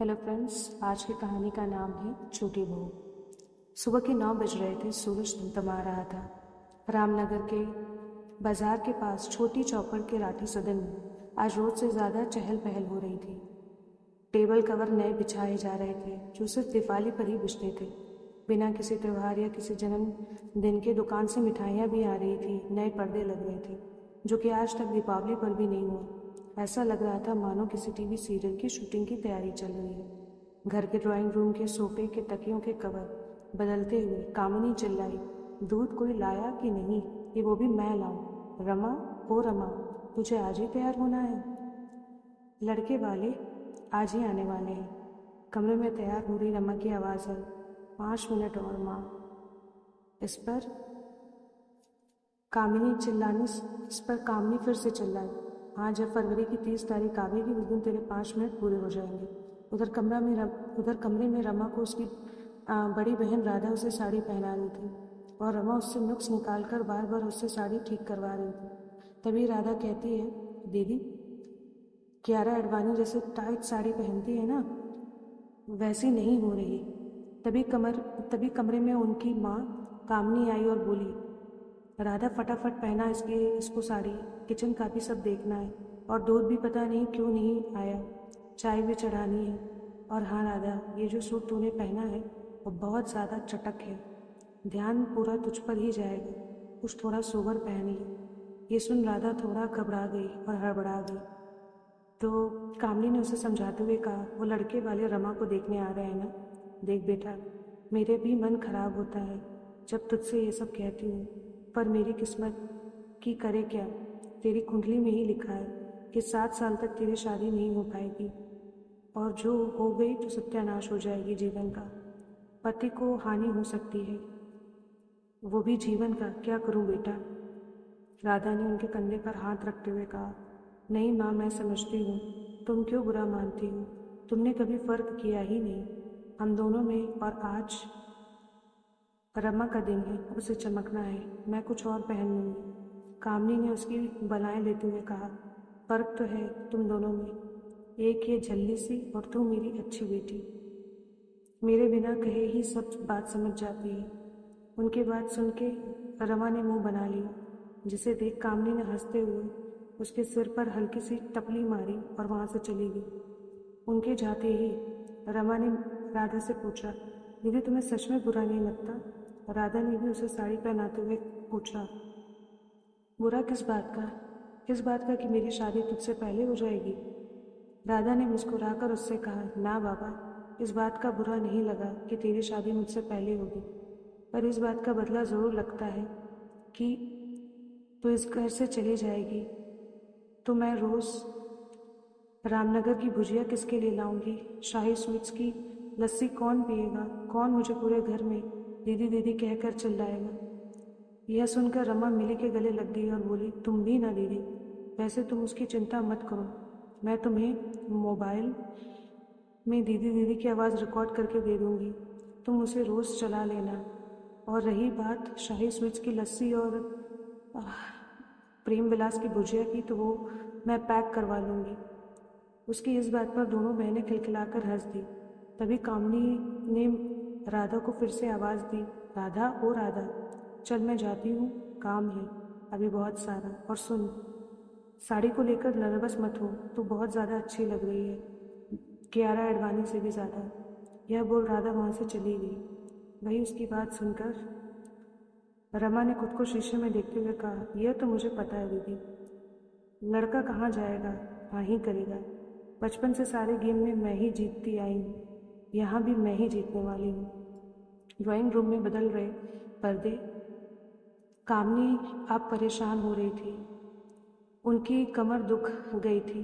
Hello friends, आज की कहानी का नाम है छोटी बहू। सुबह के 9 बज रहे थे। सूरज टिमटिमा रहा था। रामनगर के बाजार के पास छोटी चौपड़ के राठी सदन में आज रोज से ज़्यादा चहल पहल हो रही थी। टेबल कवर नए बिछाए जा रहे थे जो सिर्फ दिवाली पर ही बिछते थे। बिना किसी त्यौहार या किसी जन्मदिन के दुकान से मिठाइयाँ भी आ रही थी। नए पर्दे लग रहे थे जो कि आज तक दीपावली पर भी नहीं हुआ। ऐसा लग रहा था मानो किसी टीवी सीरियल की शूटिंग की तैयारी चल रही है। घर के ड्राइंग रूम के सोफे के तकियों के कवर बदलते हुए कामिनी चिल्लाई, दूध कोई लाया कि नहीं? ये वो भी मैं लाऊं? रमा, ओ रमा, तुझे आज ही तैयार होना है। लड़के वाले आज ही आने वाले हैं। कमरे में तैयार हो रही रमा की आवाज़ आई, 5 मिनट और माँ। इस पर कामिनी चिल्लाने इस पर कामिनी फिर से चिल्लाई, हाँ, जब फरवरी की 30 तारीख आवेगी उस दिन तेरे 5 मिनट पूरे हो जाएंगे। उधर कमरे में रमा को उसकी बड़ी बहन राधा उसे साड़ी पहना रही थी और रमा उससे नुक्स निकाल कर बार बार उससे साड़ी ठीक करवा रही थी। तभी राधा कहती है, दीदी, कियारा अडवाणी जैसे टाइट साड़ी पहनती है ना, वैसी नहीं हो रही। तभी कमरे में उनकी माँ कामनी आई और बोली, राधा फटाफट पहना इसको साड़ी, किचन का भी सब देखना है और दूध भी पता नहीं क्यों नहीं आया, चाय भी चढ़ानी है। और हाँ राधा, ये जो सूट तूने पहना है वो बहुत ज़्यादा चटक है, ध्यान पूरा तुझ पर ही जाएगा, कुछ थोड़ा सोबर पहन ले। ये सुन राधा थोड़ा घबरा गई और हड़बड़ा गई। तो कामनी ने उसे समझाते हुए कहा, वो लड़के वाले रमा को देखने आ रहे हैं ना? देख बेटा, मेरे भी मन खराब होता है जब तुझसे ये सब कहती हूँ, पर मेरी किस्मत की करे क्या? तेरी कुंडली में ही लिखा है कि 7 साल तक तेरी शादी नहीं हो पाएगी और जो हो गई तो सत्यानाश हो जाएगी जीवन का। पति को हानि हो सकती है, वो भी जीवन का। क्या करूँ बेटा? राधा ने उनके कंधे पर हाथ रखते हुए कहा, नहीं माँ, मैं समझती हूँ तुम क्यों बुरा मानती हो। तुमने कभी फर्क किया ही नहीं हम दोनों में, और आज रमा का दिन है, उसे चमकना है। मैं कुछ और पहन लूँगी। कामनी ने उसकी बलाएं लेते हुए कहा, फर्क तो है तुम दोनों में, एक ये झल्ली सी और तू मेरी अच्छी बेटी, मेरे बिना कहे ही सब बात समझ जाती है। उनकी बात सुन के रमा ने मुंह बना लिया, जिसे देख कामनी ने हंसते हुए उसके सिर पर हल्की सी टपली मारी और वहाँ से चली गई। उनके जाते ही रमा ने राधा से पूछा, दीदी तुम्हें सच में बुरा नहीं लगता? राधा ने भी उसे साड़ी पहनाते हुए पूछा, बुरा किस बात का? इस बात का कि मेरी शादी तुझसे पहले हो जाएगी। राधा ने मुस्कुराकर उससे कहा, ना बाबा, इस बात का बुरा नहीं लगा कि तेरी शादी मुझसे पहले होगी, पर इस बात का बदला ज़रूर लगता है कि तू इस घर से चली जाएगी तो मैं रोज़ रामनगर की भुजिया किसके लिए लाऊंगी? शाही स्वीट्स की लस्सी कौन पिएगा? कौन मुझे पूरे घर में दीदी दीदी कहकर चिल्लाएगा? यह सुनकर रमा मिली के गले लग गई और बोली, तुम भी ना दीदी, वैसे तुम उसकी चिंता मत करो, मैं तुम्हें मोबाइल में दीदी दीदी की आवाज़ रिकॉर्ड करके दे दूँगी, तुम उसे रोज़ चला लेना। और रही बात शाही स्वीट्स की लस्सी और आह, प्रेम विलास की भुजिया की, तो वो मैं पैक करवा लूँगी। उसकी इस बात पर दोनों बहनें खिलखिलाकर हंस दी। तभी कामनी ने राधा को फिर से आवाज़ दी, राधा, ओ राधा, चल मैं जाती हूँ, काम है अभी बहुत सारा। और सुन, साड़ी को लेकर नर्वस मत हो, तू बहुत ज़्यादा अच्छी लग रही है, कियारा एडवाणी से भी ज़्यादा। यह बोल राधा वहाँ से चली गई। वही उसकी बात सुनकर रमा ने खुद को शीशे में देखते हुए कहा, यह तो मुझे पता है दीदी, लड़का कहाँ जाएगा, हाँ ही करेगा। बचपन से सारे गेम में मैं ही जीतती आई हूँ, यहाँ भी मैं ही जीतने वाली हूँ। ड्राइंग रूम में बदल रहे पर्दे। कामनी अब परेशान हो रही थी, उनकी कमर दुख गई थी।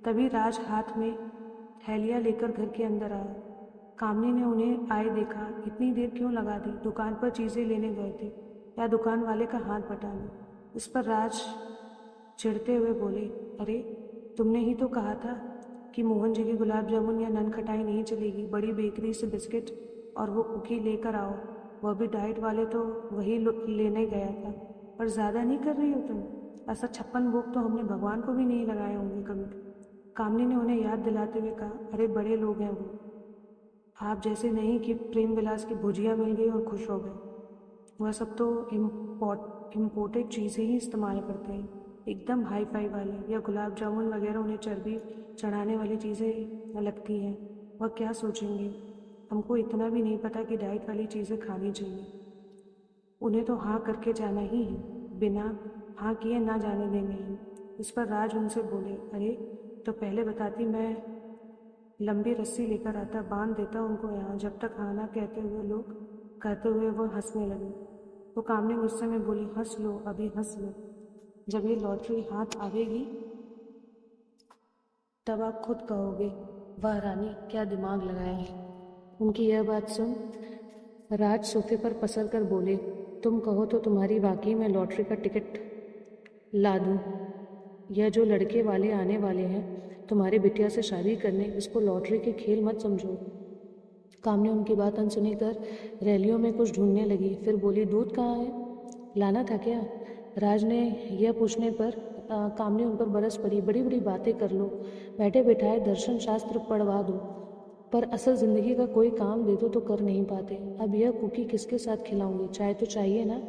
तभी राज हाथ में थैलियाँ लेकर घर के अंदर आया। कामनी ने उन्हें आए देखा। इतनी देर क्यों लगा दी? दुकान पर चीज़ें लेने गए थे या दुकान वाले का हाथ बटाने? इस पर राज चिढ़ते हुए बोले, अरे तुमने ही तो कहा था कि मोहन जी की गुलाब जामुन या नन खटाई नहीं चलेगी, बड़ी बेकरी से बिस्किट और वो कुकी लेकर आओ, वह भी डाइट वाले। तो वही लेने गया था, पर ज़्यादा नहीं कर रही हो तुम? ऐसा 56 भोग तो हमने भगवान को भी नहीं लगाए होंगे कभी। कामनी ने उन्हें याद दिलाते हुए कहा, अरे बड़े लोग हैं वो, आप जैसे नहीं कि प्रेम विलास की भुजिया मिल गई और खुश हो गए। वह सब तो इम्पोर्टेड चीज़ें ही इस्तेमाल करते हैं, एकदम हाई फाई वाले, या गुलाब जामुन वगैरह उन्हें चर्बी चढ़ाने वाली चीज़ें लगती हैं। वह क्या सोचेंगे? हमको इतना भी नहीं पता कि डाइट वाली चीज़ें खानी चाहिए। उन्हें तो हाँ करके जाना ही है, बिना हाँ किए ना जाने देंगे हम। इस पर राज उनसे बोले, अरे तो पहले बताती, मैं लंबी रस्सी लेकर आता, बांध देता उनको यहाँ, जब तक हाँ ना कहते हुए वो हंसने लगे। तो कामनी गुस्से में बोली, हंस लो, अभी हंस लो, जब ये लॉटरी हाथ आवेगी तब आप खुद कहोगे, वाह रानी क्या दिमाग लगाया है। उनकी यह बात सुन राज सोफे पर पसर कर बोले, तुम कहो तो तुम्हारी वाकई में लॉटरी का टिकट ला दूं। यह जो लड़के वाले आने वाले हैं तुम्हारे बिटिया से शादी करने, इसको लॉटरी के खेल मत समझो। कामनी उनकी बात अनसुनी कर रैलियों में कुछ ढूंढने लगी, फिर बोली, दूध कहाँ है, लाना था क्या? राज ने यह पूछने पर कामनी उन पर बरस पड़ी, बड़ी बड़ी बातें कर लो, बैठे बिठाए दर्शन शास्त्र पढ़वा दो, पर असल जिंदगी का कोई काम दे दो तो कर नहीं पाते। अब यह कुकी किसके साथ खिलाऊंगी, चाय तो चाहिए ना।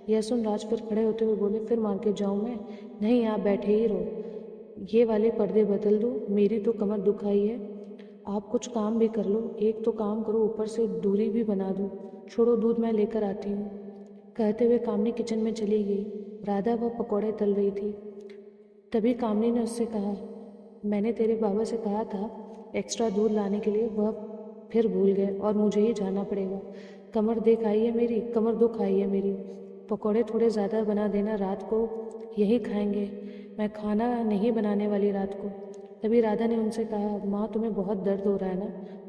यह सुन राज फिर खड़े होते हुए बोले, फिर मार्केट जाऊं मैं? नहीं, आप बैठे ही रहो, ये वाले पर्दे बदल दो, मेरी तो कमर दुखाई है। आप कुछ काम भी कर लो, एक तो काम करो, ऊपर से दूरी भी बना दो। छोड़ो, दूध मैं लेकर आती हूँ। कहते हुए कामनी किचन में चली गई। राधा वह पकौड़े तल रही थी। तभी कामनी ने उससे कहा, मैंने तेरे बाबा से कहा था एक्स्ट्रा दूध लाने के लिए, वह फिर भूल गए और मुझे ही जाना पड़ेगा। कमर दुख आई है मेरी। पकौड़े थोड़े ज़्यादा बना देना, रात को यही खाएंगे, मैं खाना नहीं बनाने वाली रात को। तभी राधा ने उनसे कहा, माँ तुम्हें बहुत दर्द हो रहा है ना,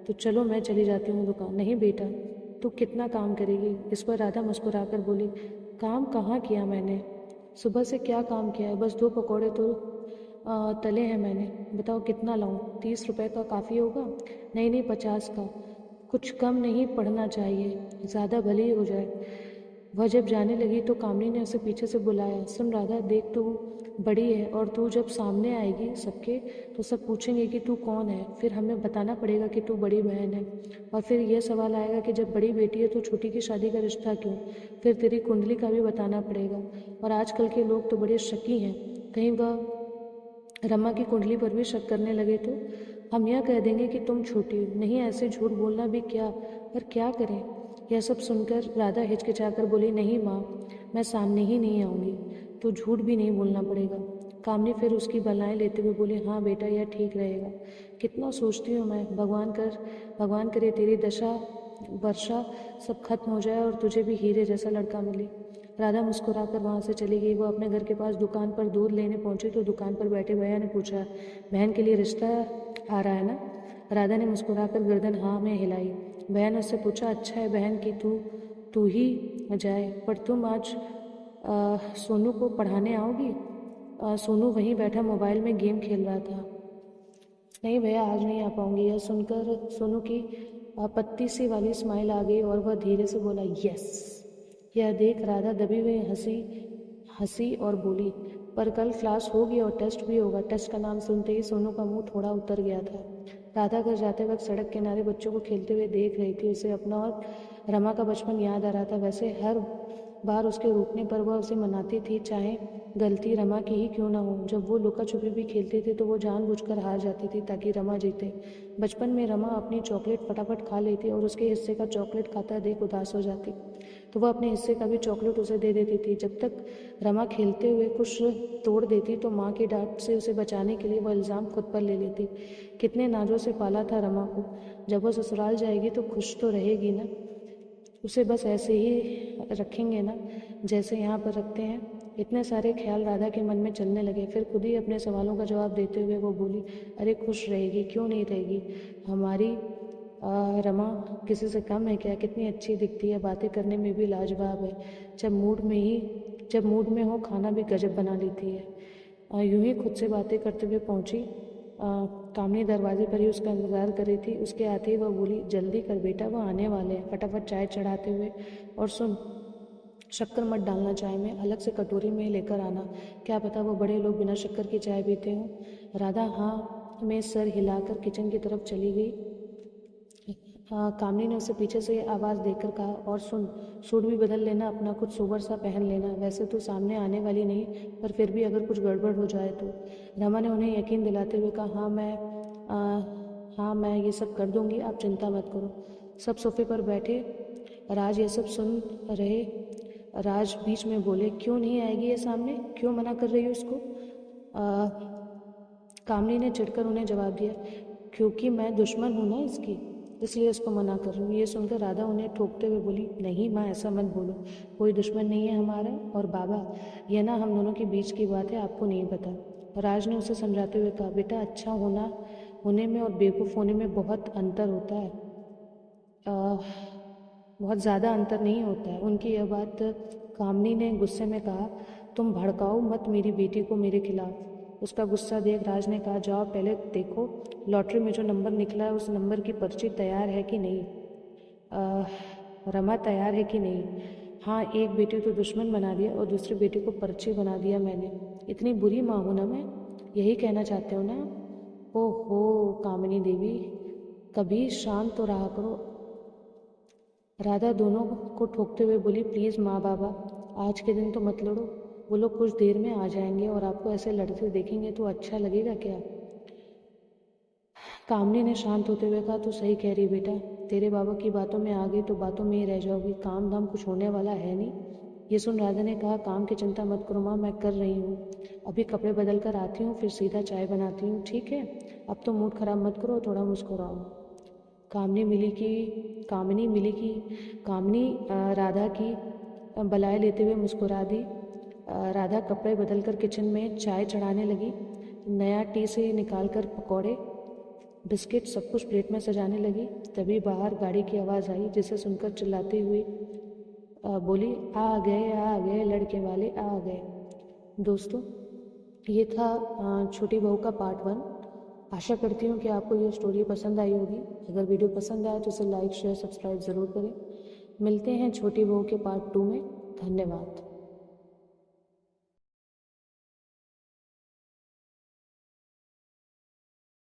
तो चलो मैं चली जाती हूँ दुकान। नहीं बेटा, तू कितना काम करेगी? इस पर राधा मुस्कुराकर बोली, काम कहाँ किया मैंने, सुबह से क्या काम किया है, बस 2 पकौड़े तो तले हैं मैंने। बताओ कितना लाऊं? 30 रुपए का काफ़ी होगा? नहीं नहीं, 50 का। कुछ कम नहीं पड़ना चाहिए, ज़्यादा भले ही हो जाए। वह जब जाने लगी तो कामनी ने उसे पीछे से बुलाया, सुन राधा, देख तू बड़ी है और तू जब सामने आएगी सबके तो सब पूछेंगे कि तू कौन है, फिर हमें बताना पड़ेगा कि तू बड़ी बहन है। और फिर यह सवाल आएगा कि जब बड़ी बेटी है तो छोटी की शादी का रिश्ता क्यों? फिर तेरी कुंडली का भी बताना पड़ेगा। और आजकल के लोग तो बड़े शकी हैं, कहीं वह रमा की कुंडली पर भी शक करने लगे तो हम यह कह देंगे कि तुम छोटी हो। नहीं, ऐसे झूठ बोलना भी क्या, पर क्या करें? यह सब सुनकर राधा हिचकिचाकर बोली, नहीं माँ, मैं सामने ही नहीं आऊँगी, तो झूठ भी नहीं बोलना पड़ेगा। कामनी फिर उसकी बलाएं लेते हुए बोली, हाँ बेटा, यह ठीक रहेगा। कितना सोचती हूँ मैं, भगवान करे तेरी दशा वर्षा सब खत्म हो जाए और तुझे भी हीरे जैसा लड़का मिले। राधा मुस्कुराकर वहाँ से चली गई। वो अपने घर के पास दुकान पर दूध लेने पहुंची तो दुकान पर बैठे भैया ने पूछा, बहन के लिए रिश्ता आ रहा है ना? राधा ने मुस्कुराकर गर्दन हाँ में हिलाई। भैया ने उससे पूछा, अच्छा है बहन कि तू ही जाए, पर तुम आज सोनू को पढ़ाने आओगी? सोनू वहीं बैठा मोबाइल में गेम खेल रहा था। नहीं भैया, आज नहीं आ पाऊंगी। यह सुनकर सोनू की पत्ती सी वाली स्माइल आ गई और वह धीरे से बोला, यस। यह देख राधा दबी हुई हंसी और बोली, पर कल क्लास होगी और टेस्ट भी होगा। टेस्ट का नाम सुनते ही सोनू का मुंह थोड़ा उतर गया था। राधा घर जाते वक्त सड़क किनारे बच्चों को खेलते हुए देख रही थी। उसे अपना और रमा का बचपन याद आ रहा था। वैसे हर बार उसके रूठने पर वह उसे मनाती थी, चाहे गलती रमा की ही क्यों ना हो। जब वो लुका छुपी भी खेलते थे तो वो जानबूझकर हार जाती थी ताकि रमा जीते। बचपन में रमा अपनी चॉकलेट फटाफट खा लेती और उसके हिस्से का चॉकलेट खाता देख उदास हो जाती, तो वह अपने हिस्से का भी चॉकलेट उसे दे देती थी। जब तक रमा खेलते हुए कुछ तोड़ देती तो माँ की डांट से उसे बचाने के लिए वह इल्ज़ाम खुद पर ले लेती। कितने नाजों से पाला था रमा को, जब वह ससुराल जाएगी तो खुश तो रहेगी ना? उसे बस ऐसे ही रखेंगे ना जैसे यहाँ पर रखते हैं? इतने सारे ख्याल राधा के मन में चलने लगे। फिर खुद ही अपने सवालों का जवाब देते हुए वो बोली, अरे खुश रहेगी, क्यों नहीं रहेगी? हमारी रमा किसी से कम है क्या? कितनी अच्छी दिखती है, बातें करने में भी लाजवाब है, जब मूड में हो खाना भी गजब बना लेती है। यूं ही खुद से बातें करते हुए पहुंची। कामनी दरवाजे पर ही उसका इंतज़ार कर रही थी। उसके आते ही वह बोली, जल्दी कर बेटा, वह आने वाले हैं। फटाफट चाय चढ़ाते हुए, और सुन, शक्कर मत डालना चाय में, अलग से कटोरी में लेकर आना, क्या पता वो बड़े लोग बिना शक्कर की चाय पीते हों। राधा हाँ में सर हिलाकर किचन की तरफ चली गई। कामनी ने उसे पीछे से आवाज़ देकर कहा, और सुन, सूट भी बदल लेना, अपना कुछ सोबर सा पहन लेना। वैसे तो सामने आने वाली नहीं, पर फिर भी अगर कुछ गड़बड़ हो जाए तो। रमा ने उन्हें यकीन दिलाते हुए कहा, हाँ मैं ये सब कर दूंगी, आप चिंता मत करो। सब सोफे पर बैठे। राज ये सब सुन रहे। राज बीच में बोले, क्यों नहीं आएगी ये सामने, क्यों मना कर रही हो इसको? कामनी ने चिढ़कर उन्हें जवाब दिया, क्योंकि मैं दुश्मन हूँ ना इसकी, इसलिए इसको मना कर रही हूँ। ये सुनकर राधा उन्हें ठोकते हुए बोली, नहीं माँ, ऐसा मत बोलो, कोई दुश्मन नहीं है हमारा। और बाबा, यह ना हम दोनों के बीच की बात है, आपको नहीं पता। राज ने उसे समझाते हुए कहा, बेटा, अच्छा होने में और बेवकूफ़ होने में बहुत अंतर होता है। बहुत ज़्यादा अंतर नहीं होता है। उनकी यह बात कामनी ने गुस्से में कहा, तुम भड़काओ मत मेरी बेटी को मेरे खिलाफ। उसका गुस्सा देख राज ने कहा, जाओ पहले देखो लॉटरी में जो नंबर निकला है उस नंबर की पर्ची तैयार है कि नहीं। रमा, तैयार है कि नहीं? हाँ, एक बेटी को दुश्मन बना दिया और दूसरी बेटी को पर्ची बना दिया मैंने। इतनी बुरी माँ हूँ ना मैं, यही कहना चाहते हो ना? ओहो कामिनी देवी, कभी शांत तो रहा करो। राधा दोनों को ठोकते हुए बोली, प्लीज़ माँ बाबा, आज के दिन तो मत लड़ो, वो लोग कुछ देर में आ जाएंगे और आपको ऐसे लड़ते देखेंगे तो अच्छा लगेगा क्या? कामनी ने शांत होते हुए कहा, तू सही कह रही बेटा, तेरे बाबा की बातों में आ गई तो बातों में ही रह जाओगी, काम धाम कुछ होने वाला है नहीं। ये सुन राधा ने कहा, काम की चिंता मत करो माँ, मैं कर रही हूँ, अभी कपड़े बदल कर आती हूँ, फिर सीधा चाय बनाती हूँ, ठीक है? अब तो मूड खराब मत करो, थोड़ा मुस्कुराओ। कामनी राधा की बलाए लेते हुए मुस्कुरा दी। राधा कपड़े बदलकर किचन में चाय चढ़ाने लगी। नया टी से निकालकर पकौड़े, बिस्किट सब कुछ प्लेट में सजाने लगी। तभी बाहर गाड़ी की आवाज़ आई, जिसे सुनकर चिल्लाते हुए बोली, आ गए लड़के वाले आ गए। दोस्तों, ये था छोटी बहू का पार्ट 1। आशा करती हूँ कि आपको ये स्टोरी पसंद आई होगी। अगर वीडियो पसंद आए तो इसे लाइक शेयर सब्सक्राइब ज़रूर करें। मिलते हैं छोटी बहू के पार्ट 2 में। धन्यवाद।